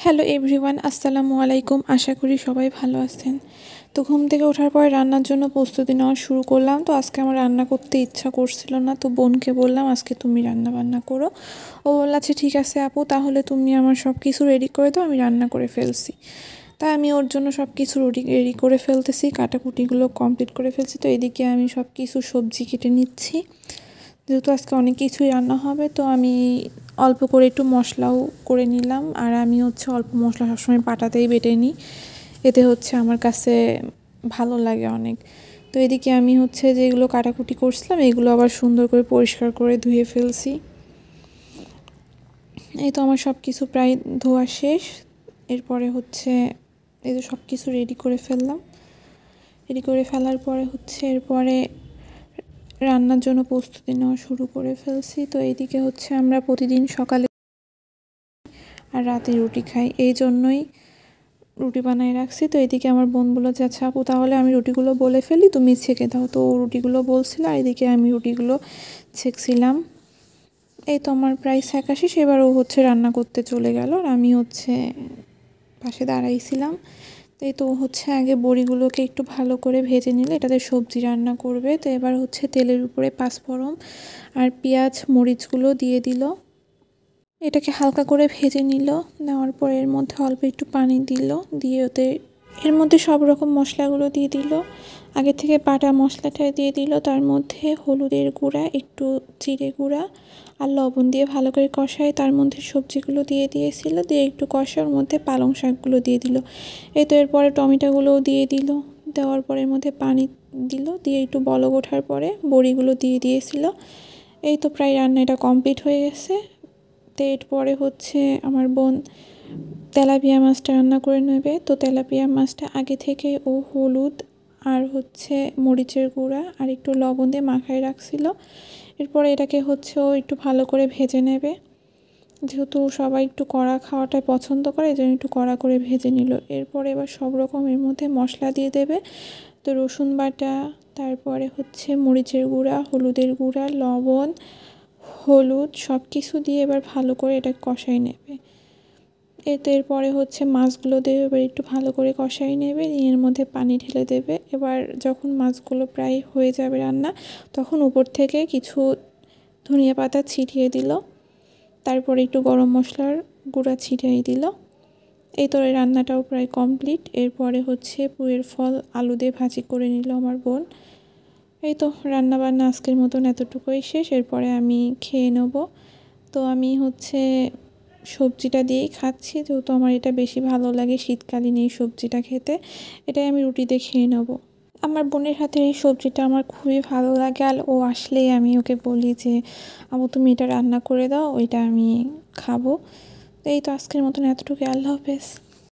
Hello everyone, আসসালামু আলাইকুম। আশা করি সবাই ভালো আছেন। তো ঘুম থেকে ওঠার পরে রান্নার জন্য প্রস্তুতি নেওয়া শুরু করলাম। তো আজকে আমার রান্না করতে ইচ্ছা করছিল না, তো বোনকে বললাম আজকে তুমি রান্না বান্না করো। ও বলল আচ্ছা ঠিক আছে আপু, তাহলে তুমি আমার সব কিছু রেডি করে দাও, আমি রান্না করে ফেলছি। তাই আমি ওর জন্য সব কিছু রেডি করে ফেলতেছি, কাটাকুটিগুলো কমপ্লিট করে ফেলছি। তো এদিকে আমি সব কিছু সবজি কেটে নিচ্ছি, যেহেতু আজকে অনেক কিছুই রান্না হবে। তো আমি অল্প করে একটু মশলাও করে নিলাম, আর আমি অল্প মশলা সবসময় পাটাতেই বেটে নিই, এতে আমার কাছে ভালো লাগে অনেক। তো এদিকে আমি যেগুলো কাটাকুটি করছিলাম এগুলো আবার সুন্দর করে পরিষ্কার করে ধুয়ে ফেলছি। এই তো আমার সব কিছু প্রায় ধোয়া শেষ। এরপরে এই যে সব কিছু রেডি করে ফেললাম। রেডি করে ফেলার পরে এরপরে রান্নার জন্য প্রস্তুতি নেওয়া শুরু করে ফেলছি। তো এইদিকে আমরা প্রতিদিন সকালে আর রাতে রুটি খাই, এই জন্যই রুটি বানাই রাখছি। তো এদিকে আমার বোন বলল যে আচ্ছা আপু তাহলে আমি রুটিগুলো বলে ফেলি, তুমি ছেঁকে দাও। তো রুটিগুলো বলছিল, আর এদিকে আমি রুটিগুলো ছেঁকছিলাম। এই তো আমার প্রায় ছেঁকা শেষ। এবার ও রান্না করতে চলে গেল, আর আমি পাশে দাঁড়াইছিলাম। এই তো আগে বড়িগুলোকে একটু ভালো করে ভেজে নিলে এটাতে সবজি রান্না করবে। তো এবার তেলের উপরে পাঁচফোড়ন আর পেঁয়াজ মরিচগুলো দিয়ে দিল, এটাকে হালকা করে ভেজে নিল। নেওয়ার পরে এর মধ্যে অল্প একটু পানি দিল, দিয়ে এর মধ্যে সব রকম মশলাগুলো দিয়ে দিল। আগে থেকে বাটা মশলাটা দিয়ে দিল, তার মধ্যে হলুদের গুঁড়া, একটু জিরে গুঁড়া আর লবণ দিয়ে ভালো করে কষায় তার মধ্যে সবজিগুলো দিয়ে দিয়েছিল, দিয়ে একটু কষার মধ্যে পালং শাকগুলো দিয়ে দিল। এই তো এরপরে টমেটোগুলোও দিয়ে দিল, দেওয়ার পরে এর মধ্যে পানি দিল, দিয়ে একটু বলক ওঠার পরে বড়িগুলো দিয়ে দিয়েছিল। এই তো প্রায় রান্নাটা কমপ্লিট হয়ে গেছে। তো এরপরে আমার বোন তেলাপিয়া মাছটা রান্না করে নেবে। তো তেলাপিয়া মাছটা আগে থেকে ও হলুদ আর মরিচের গুঁড়া আর একটু লবণ দিয়ে মাখায় রাখছিল। এরপরে এটাকে ও একটু ভালো করে ভেজে নেবে, যেহেতু সবাই একটু কড়া খাওয়াটাই পছন্দ করে, এই জন্য একটু কড়া করে ভেজে নিল। এরপরে এবার সব রকম এর মধ্যে মশলা দিয়ে দেবে। তো রসুন বাটা, তারপরে মরিচের গুঁড়া, হলুদের গুঁড়া, লবণ, হলুদ সব কিছু দিয়ে এবার ভালো করে এটা কষাই নেবে। এরপরে মাছগুলো দিয়ে এবার একটু ভালো করে কষাই নেবে, এর মধ্যে পানি ঢেলে দেবে। এবার যখন মাছগুলো প্রায় হয়ে যাবে রান্না, তখন উপর থেকে কিছু ধনিয়া পাতা ছিটিয়ে দিল, তারপরে একটু গরম মশলার গুঁড়া ছিটিয়ে দিল। এই তো রান্নাটাও প্রায় কমপ্লিট। এরপরে পুঁইয়ের ফল আলু দিয়ে ভাজি করে নিল আমার বোন। এই তো রান্নাবান্না আজকের মতন এতটুকুই শেষ। এরপরে আমি খেয়ে নেব। তো আমি সবজিটা দিয়েই খাচ্ছি, যেহেতু আমার এটা বেশি ভালো লাগে শীতকালীন এই সবজিটা খেতে। এটাই আমি রুটি দিয়ে খেয়ে নেব। আমার বোনের হাতের এই সবজিটা আমার খুবই ভালো লাগে, আর ও আসলেই আমি ওকে বলি যে আপু তুমি এটা রান্না করে দাও, ওইটা আমি খাবো। তো এই তো আজকের মতন এতটুকু। আল্লাহ হাফেজ।